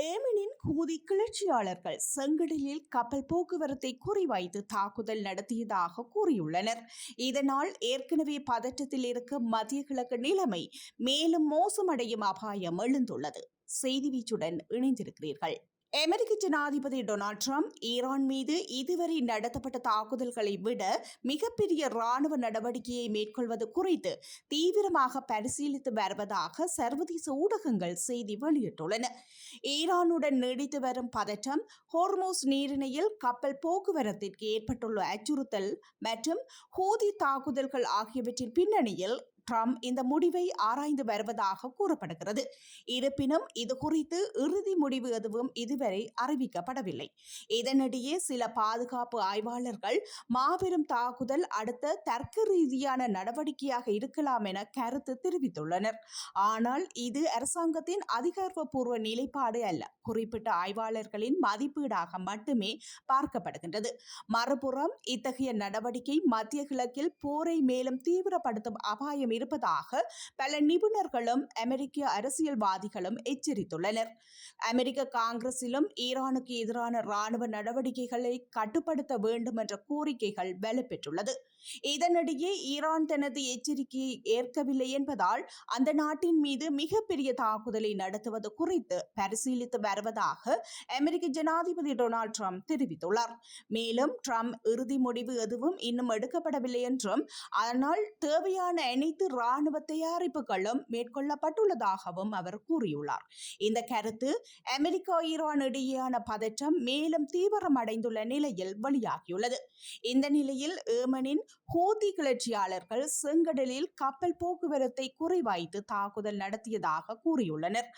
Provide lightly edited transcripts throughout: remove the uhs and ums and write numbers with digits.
ஏமனின் Houthi கிளர்ச்சியாளர்கள் செங்கடலில் கப்பல் போக்குவரத்தை குறிவைத்து தாக்குதல் நடத்தியதாக கூறியுள்ளனர். இதனால் ஏற்கனவே பதற்றத்தில் இருக்கும் மத்திய கிழக்கு நிலைமை மேலும் மோசமடையும் அபாயம் எழுந்துள்ளது. செய்தி வீச்சுடன் இணைந்திருக்கிறீர்கள். அமெரிக்க ஜனாதிபதி டொனால்ட் ட்ரம்ப் ஈரான் மீது இதுவரை நடத்தப்பட்ட தாக்குதல்களை விட மிகப்பெரிய ராணுவ நடவடிக்கையை மேற்கொள்வது குறித்து தீவிரமாக பரிசீலித்து வருவதாக சர்வதேச ஊடகங்கள் செய்தி வெளியிட்டுள்ளன. ஈரானுடன் நீடித்து வரும் பதற்றம், ஹோர்மோஸ் நீரிணையில் கப்பல் போக்குவரத்திற்கு ஏற்பட்டுள்ள அச்சுறுத்தல் மற்றும் ஹூதி தாக்குதல்கள் ஆகியவற்றின் பின்னணியில் ட்ரம்ப் இந்த முடிவை ஆராய்ந்து வருவதாக கூறப்படுகிறது. இருப்பினும் இது குறித்து இறுதி முடிவு எதுவும் இதுவரை அறிவிக்கப்படவில்லை. இதனிடையே சில பாதுகாப்பு ஆய்வாளர்கள் மாபெரும் தாக்குதல் அடுத்த தர்க்க ரீதியான நடவடிக்கையாக இருக்கலாம் என கருத்து தெரிவித்துள்ளனர். ஆனால் இது அரசாங்கத்தின் அதிகாரப்பூர்வ நிலைப்பாடு அல்ல, குறிப்பிட்ட ஆய்வாளர்களின் மதிப்பீடாக மட்டுமே பார்க்கப்படுகின்றது. மறுபுறம் இத்தகைய நடவடிக்கை மத்திய கிழக்கில் போரை மேலும் தீவிரப்படுத்தும் அபாயம் இருப்பதாக பல நிபுணர்களும் அமெரிக்க அரசியல்வாதிகளும் எச்சரித்துள்ளனர். அமெரிக்க காங்கிரசிலும் ஈரானுக்கு எதிரான ராணுவ நடவடிக்கைகளை கட்டுப்படுத்த வேண்டும் என்ற கோரிக்கைகள் வலுப்பெற்றுள்ளது. இதனிடையே ஈரான் தனது எச்சரிக்கையை ஏற்கவில்லை என்பதால் அந்த நாட்டின் மீது மிகப்பெரிய தாக்குதலை நடத்துவது குறித்து பரிசீலித்து வருவதாக அமெரிக்க ஜனாதிபதி டொனால்ட் ட்ரம்ப் தெரிவித்துள்ளார். மேலும் ட்ரம்ப் இறுதி முடிவு எதுவும் இன்னும் எடுக்கப்படவில்லை என்றும், ஆனால் தேவையான அனைத்து ராணுவ தயாரிப்புகளும் மேற்கொள்ளப்பட்டுள்ளதாகவும் அவர் கூறியுள்ளார். இந்த கருத்து அமெரிக்கா ஈரான் இடையேயான பதற்றம் மேலும் தீவிரமடைந்துள்ள நிலையில் வெளியாகியுள்ளது. இந்த நிலையில் ஏமனின் ஹூதி கிளர்ச்சியாளர்கள் செங்கடலில் கப்பல் போக்குவரத்தை குறிவைத்து தாக்குதல் நடத்தியதாக கூறியுள்ளனர்.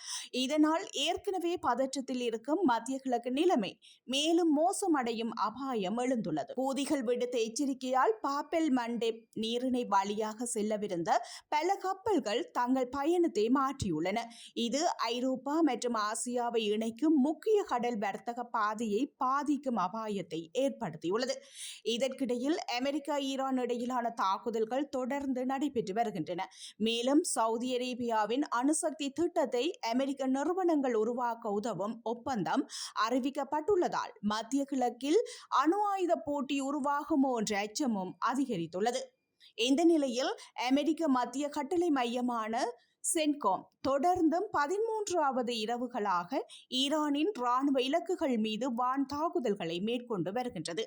இதனால் ஏற்கனவே பதற்றத்தில் இருக்கும் மத்திய கிழக்கு நிலைமை மேலும் மோசமடையும் அபாயம் எழுந்துள்ளது. ஹூதிகள் விடுத்த எச்சரிக்கையால் பாப்பெல் மண்டேப் நீரிணை வழியாக செல்லவிருந்த பல கப்பல்கள் தங்கள் பயணத்தை மாற்றியுள்ளன. இது ஐரோப்பா மற்றும் ஆசியாவை இணைக்கும் முக்கிய கடல் வர்த்தக பாதையை பாதிக்கும் அபாயத்தை ஏற்படுத்தியுள்ளது. இதற்கிடையில் அமெரிக்கா ஈரான் இடையிலான தாக்குதல்கள் தொடர்ந்து நடைபெற்று வருகின்றன. மேலும் சவுதி அரேபியாவின் அணுசக்தி திட்டத்தை அமெரிக்க நிறுவனங்கள் உருவாக்க உதவும் ஒப்பந்தம் அறிவிக்கப்பட்டுள்ளதால் மத்திய கிழக்கில் அணு ஆயுத போட்டி உருவாகுமோ என்ற அச்சமும் அதிகரித்துள்ளது. இந்த நிலையில் அமெரிக்க மத்திய கட்டளை மையமான சென்காம் தொடர்ந்தும் 13வது இரவுகளாக ஈரானின் ராணுவ இலக்குகள் மீது வான் தாக்குதல்களை மேற்கொண்டு வருகின்றது.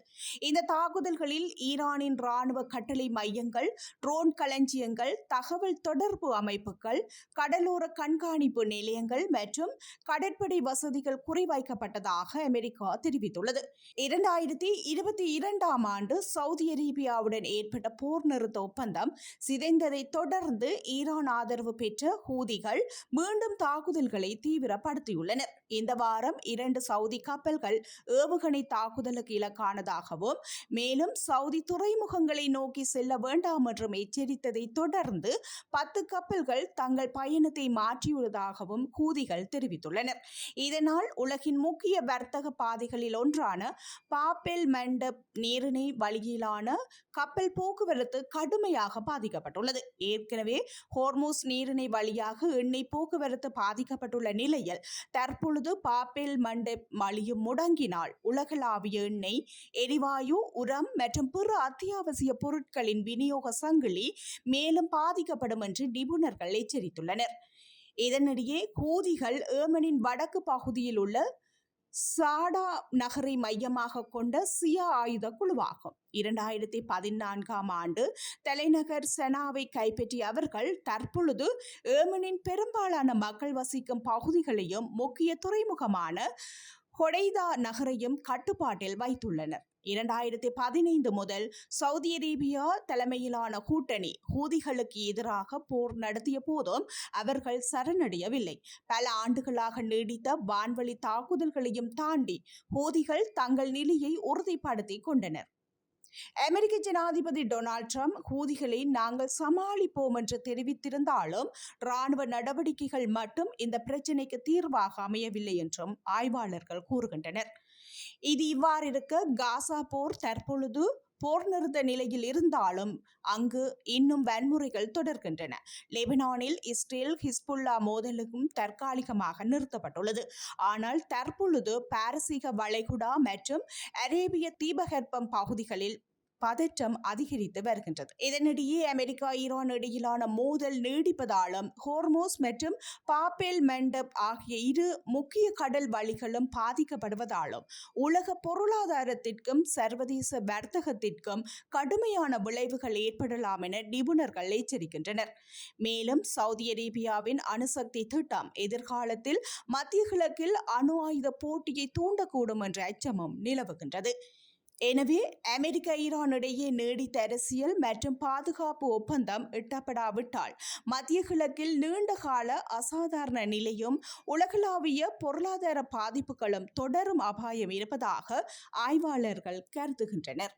இந்த தாக்குதல்களில் ஈரானின் ராணுவ கட்டளை மையங்கள், ட்ரோன் களஞ்சியங்கள், தகவல் தொடர்பு அமைப்புகள், கடலோர கண்காணிப்பு நிலையங்கள் மற்றும் கடற்படை வசதிகள் குறிவைக்கப்பட்டதாக அமெரிக்கா தெரிவித்துள்ளது. 2022ஆம் ஆண்டு சவுதி அரேபியாவுடன் ஏற்பட்ட போர் நிறுத்த ஒப்பந்தம் சிதைந்ததை தொடர்ந்து ஈரான் ஆதரவு பெற்ற ஹூதிகள் மீண்டும் தாக்குதல்களை தீவிரப்படுத்தியுள்ளனர். இந்த வாரம் 2 சவுதி கப்பல்கள் ஏவுகணை தாக்குதலுக்கு இலக்கானதாகவும், மேலும் சவுதி துறைமுகங்களை நோக்கி செல்ல வேண்டாம் என்றும் எச்சரித்ததை தொடர்ந்து 10 கப்பல்கள் தங்கள் பயணத்தை மாற்றியுள்ளதாகவும் ஹூதிகள் தெரிவித்துள்ளனர். இதனால் உலகின் முக்கிய வர்த்தக பாதைகளில் ஒன்றான பாப்பெல் மண்டப் நீரிணை வழியிலான கப்பல் போக்குவரத்து கடுமையாக பாதிக்கப்பட்டுள்ளது. ஏற்கனவே ஹோர்மோஸ் நீரிணை வழியாக எண்ணெய் போக்குவரத்து பாதிக்கப்பட்டுள்ள நிலையில் தற்பொழுது பாப்பெல் மண்டப் வழியும் முடங்கினால் உலகளாவிய எண்ணெய், எரிவாயு, உரம் மற்றும் பிற அத்தியாவசிய பொருட்களின் விநியோக சங்கிலி மேலும் பாதிக்கப்படும் என்று நிபுணர்கள் எச்சரித்துள்ளனர். இதனிடையே ஹூதிகள் ஏமனின் வடக்கு பகுதியில் உள்ள சாடா நகரை மையமாக கொண்ட சியா ஆயுத குழுவாகும். 2014ஆம் ஆண்டு தலைநகர் சனாவை கைப்பற்றிய அவர்கள் தற்பொழுது ஏமனின் பெரும்பாலான மக்கள் வசிக்கும் பகுதிகளையும் முக்கிய துறைமுகமான ஹொடைதா நகரையும் கட்டுப்பாட்டில் வைத்துள்ளனர். 2015 முதல் சவுதி அரேபியா தலைமையிலான கூட்டணி ஹூதிகளுக்கு எதிராக போர் நடத்திய போதும் அவர்கள் சரணடையவில்லை. பல ஆண்டுகளாக நீடித்த வான்வழி தாக்குதல்களையும் தாண்டி ஹூதிகள் தங்கள் நிலையை உறுதிப்படுத்திக் கொண்டனர். அமெரிக்க ஜனாதிபதி டொனால்ட் ட்ரம்ப் ஹூதிகளை நாங்கள் சமாளிப்போம் என்று தெரிவித்திருந்தாலும் ராணுவ நடவடிக்கைகள் மட்டும் இந்த பிரச்சினைக்கு தீர்வாக அமையவில்லை என்றும் ஆய்வாளர்கள் கூறுகின்றனர். இது இவ்வாறு இருக்க காசா போர் தற்பொழுது போர் நிறுத்த நிலையில் இருந்தாலும் அங்கு இன்னும் வன்முறைகள் தொடர்கின்றன. லெபனானில் இஸ்ரேல் ஹிஸ்புல்லா மோதலுக்கும் தற்காலிகமாக நிறுத்தப்பட்டுள்ளது. ஆனால் தற்பொழுது பாரசீக வளைகுடா மற்றும் அரேபிய தீபகற்பம் பகுதிகளில் பதற்றம் அதிகரித்து வருகின்றது. இதனிடையே அமெரிக்கா ஈரான் இடையிலான மோதல் நீடிப்பதாலும் ஹோர்மோஸ் மற்றும் பாபெல் மண்டப் ஆகிய இரு முக்கிய கடல் வழிகளும் பாதிக்கப்படுவதாலும் உலக பொருளாதாரத்திற்கும் சர்வதேச வர்த்தகத்திற்கும் கடுமையான விளைவுகள் ஏற்படலாம் என நிபுணர்கள் எச்சரிக்கின்றனர். மேலும் சவுதி அரேபியாவின் அணுசக்தி திட்டம் எதிர்காலத்தில் மத்திய கிழக்கில் அணு ஆயுத போட்டியை தூண்டக்கூடும் என்ற அச்சமும் நிலவுகின்றது. எனவே அமெரிக்கா ஈரான் இடையே நீடித்த அரசியல் மற்றும் பாதுகாப்பு ஒப்பந்தம் எட்டப்படாவிட்டால் மத்திய கிழக்கில் நீண்டகால அசாதாரண நிலையும் உலகளாவிய பொருளாதார பாதிப்புகளும் தொடரும் அபாயம் இருப்பதாக ஆய்வாளர்கள் கருதுகின்றனர்.